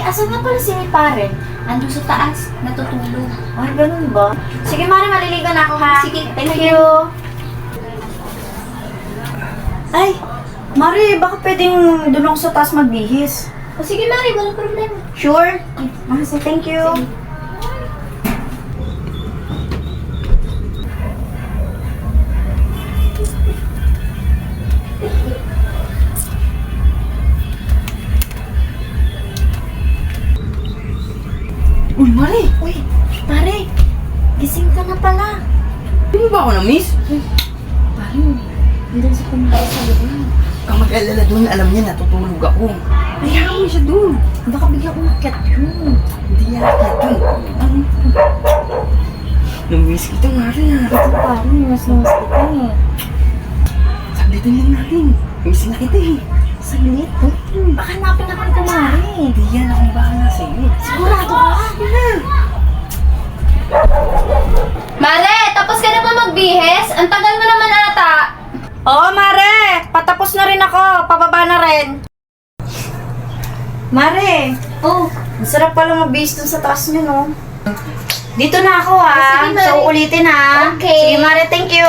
asan nga pala si pare? Ando sa taas, natutulog. Ay, ganun ba? Sige, Mare, maliligo na ako ha. Sige, thank you. Ay, Mare, baka pwedeng doon ako sa taas magbihis. O sige, Mari, walang problema. Sure? Sige, thank you. Sige. Uy, Mare! Uy, pare, gising ka na pala. Hindi mo ba ako na-miss? Pare, hindi sa pumunta sa loob. Kung mag-alala doon, alam niya natutulog ako. Hayaan mo siya doon. Baka biglang umakyat yun. Hindi niya nakita doon. Na-miss kita, Mare ha. Ito pare, mas namas kita eh. Saglitin lang natin. Miss na kita eh. Saglit, baka hanapin ako ni Kumari. Hindi yan akong bahala sa'yo. Sigurado ka? Mare, tapos ka na ba magbihis? Ang tagal mo naman ata. Oo, Mare! Patapos na rin ako. Pababa na rin. Mare, Oh, ang sarap pala magbihis dun sa taas nyo, no? Dito na ako, ha? Sige, Mare. So, ulitin, ha? Okay. Sige, Mare, thank you.